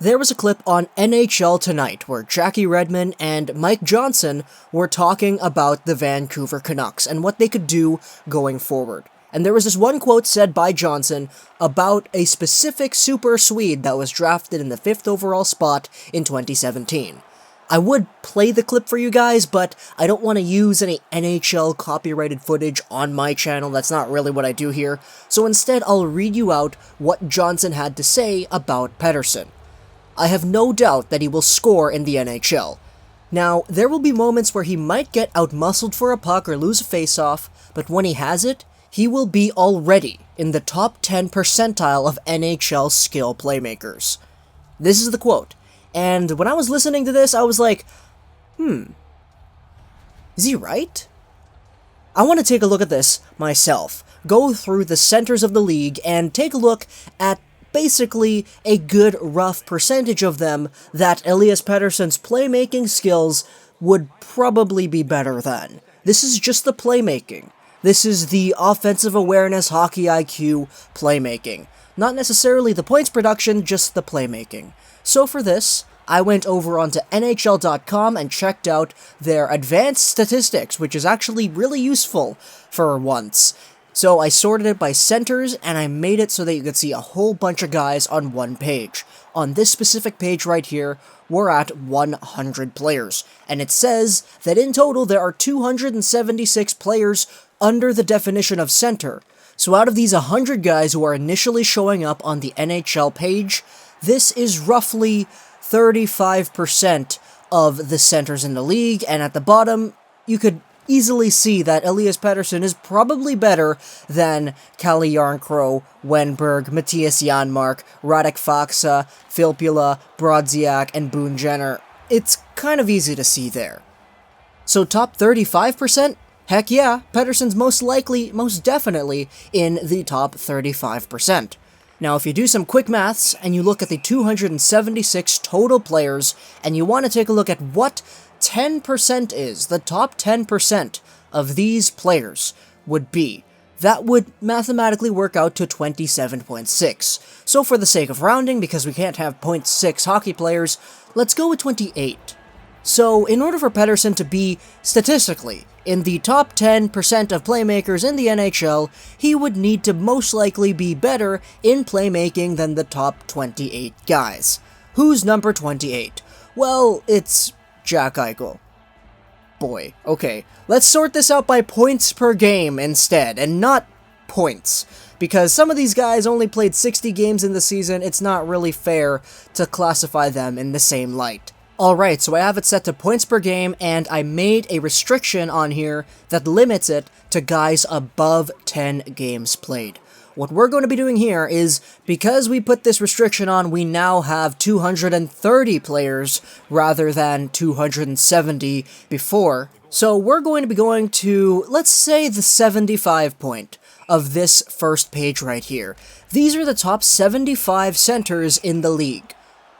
there was a clip on NHL Tonight where Jackie Redmond and Mike Johnson were talking about the Vancouver Canucks and what they could do going forward. And there was this one quote said by Johnson about a specific super Swede that was drafted in the 5th overall spot in 2017. I would play the clip for you guys, but I don't want to use any NHL copyrighted footage on my channel. That's not really what I do here. So instead, I'll read you out what Johnson had to say about Pettersson. I have no doubt that he will score in the NHL. Now, there will be moments where he might get outmuscled for a puck or lose a faceoff, but when he has it, he will be already in the top 10 percentile of NHL skill playmakers. This is the quote. And when I was listening to this, I was like, is he right? I want to take a look at this myself, go through the centers of the league, and take a look at basically a good rough percentage of them that Elias Pettersson's playmaking skills would probably be better than. This is just the playmaking. This is the offensive awareness, hockey IQ playmaking. Not necessarily the points production, just the playmaking. So for this, I went over onto NHL.com and checked out their advanced statistics, which is actually really useful for once. So I sorted it by centers, and I made it so that you could see a whole bunch of guys on one page. On this specific page right here, we're at 100 players, and it says that in total there are 276 players under the definition of center. So out of these 100 guys who are initially showing up on the NHL page, this is roughly 35% of the centers in the league, and at the bottom, you could easily see that Elias Pettersson is probably better than Kalle Järnkrok, Wenberg, Matthias Janmark, Radek Faksa, Filppula, Brodziak, and Boone Jenner. It's kind of easy to see there. So top 35%? Heck yeah, Pettersson's most definitely in the top 35%. Now, if you do some quick maths, and you look at the 276 total players, and you want to take a look at what 10% is, the top 10% of these players would be, that would mathematically work out to 27.6. So for the sake of rounding, because we can't have 0.6 hockey players, let's go with 28. So in order for Pettersson to be, statistically, in the top 10% of playmakers in the NHL, he would need to most likely be better in playmaking than the top 28 guys. Who's number 28? Well, it's Jack Eichel. Boy, okay, let's sort this out by points per game instead, and not points. Because some of these guys only played 60 games in the season, it's not really fair to classify them in the same light. Alright, so I have it set to points per game, and I made a restriction on here that limits it to guys above 10 games played. What we're going to be doing here is, because we put this restriction on, we now have 230 players rather than 270 before. So we're going to be going to, let's say, the 75 point of this first page right here. These are the top 75 centers in the league,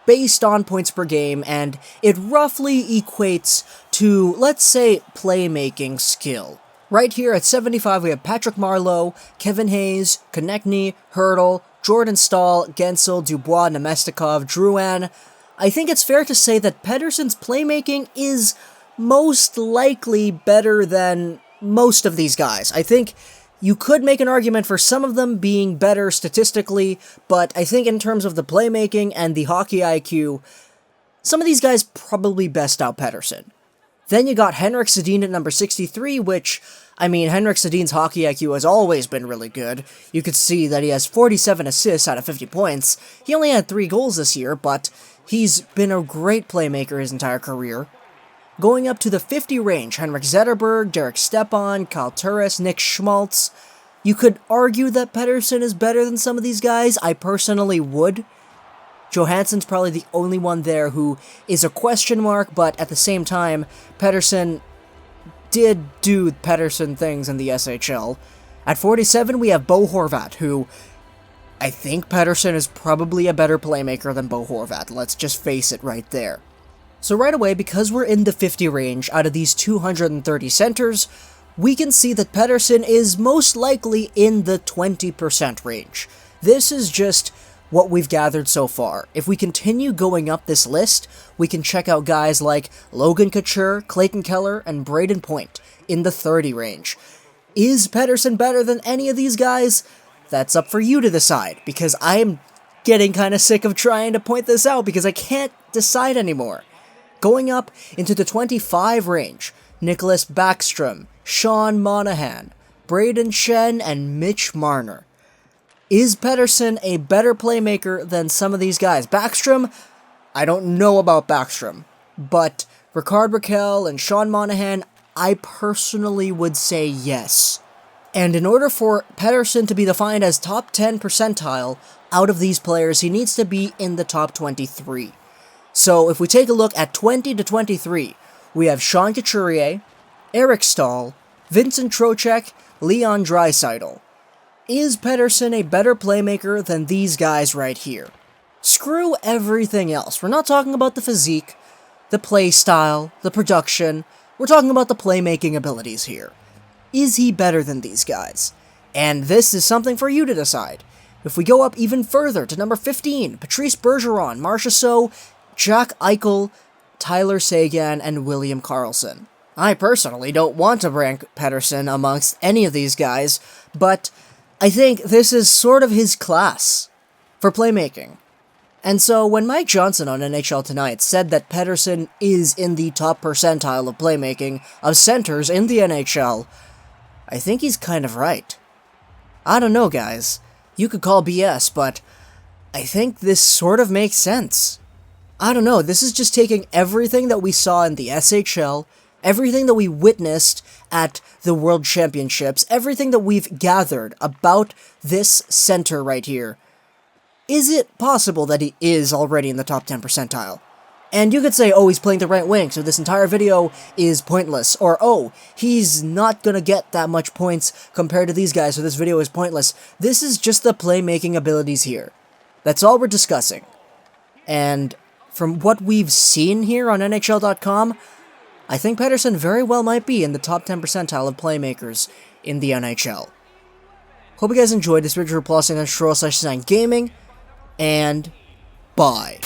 based on points per game, and it roughly equates to, let's say, playmaking skill. Right here at 75, we have Patrick Marleau, Kevin Hayes, Konechny, Hurdle, Jordan Staal, Gensel, Dubois, Nemestikov, Drouin. I think it's fair to say that Pettersson's playmaking is most likely better than most of these guys. I think you could make an argument for some of them being better statistically, but I think in terms of the playmaking and the hockey IQ, some of these guys probably best out Pettersson. Then you got Henrik Sedin at number 63, which, I mean, Henrik Sedin's hockey IQ has always been really good. You could see that he has 47 assists out of 50 points. He only had 3 goals this year, but he's been a great playmaker his entire career. Going up to the 50 range, Henrik Zetterberg, Derek Stepan, Kyle Turris, Nick Schmaltz. You could argue that Pettersson is better than some of these guys. I personally would. Johansson's probably the only one there who is a question mark, but at the same time, Pettersson did do Pettersson things in the SHL. At 47, we have Bo Horvat, who I think Pettersson is probably a better playmaker than Bo Horvat. Let's just face it right there. So right away, because we're in the 50 range out of these 230 centers, we can see that Pettersson is most likely in the 20% range. This is just what we've gathered so far. If we continue going up this list, we can check out guys like Logan Couture, Clayton Keller, and Braden Point in the 30 range. Is Pettersson better than any of these guys? That's up for you to decide, because I am getting kind of sick of trying to point this out because I can't decide anymore. Going up into the 25 range, Nicholas Backstrom, Sean Monahan, Braden Shen, and Mitch Marner. Is Pettersson a better playmaker than some of these guys? Backstrom, I don't know about Backstrom, but Ricard Raquel and Sean Monahan, I personally would say yes. And in order for Pettersson to be defined as top 10 percentile out of these players, he needs to be in the top 23. So if we take a look at 20 to 23, we have Sean Couturier, Eric Stahl, Vincent Trocheck, Leon Draisaitl. Is Pettersson a better playmaker than these guys right here? Screw everything else. We're not talking about the physique, the play style, the production. We're talking about the playmaking abilities here. Is he better than these guys? And this is something for you to decide. If we go up even further to number 15, Patrice Bergeron, Marcia So, Jack Eichel, Tyler Seguin, and William Karlsson. I personally don't want to rank Pettersson amongst any of these guys, but I think this is sort of his class for playmaking. And so when Mike Johnson on NHL Tonight said that Pettersson is in the top percentile of playmaking of centers in the NHL, I think he's kind of right. I don't know, guys. You could call BS, but I think this sort of makes sense. I don't know, this is just taking everything that we saw in the SHL, everything that we witnessed at the World Championships, everything that we've gathered about this center right here. Is it possible that he is already in the top 10 percentile? And you could say, oh, he's playing the right wing, so this entire video is pointless. Or, oh, he's not gonna get that much points compared to these guys, so this video is pointless. This is just the playmaking abilities here. That's all we're discussing. And from what we've seen here on NHL.com, I think Pettersson very well might be in the top 10 percentile of playmakers in the NHL. Hope you guys enjoyed this video. Plus, /Gaming, and bye.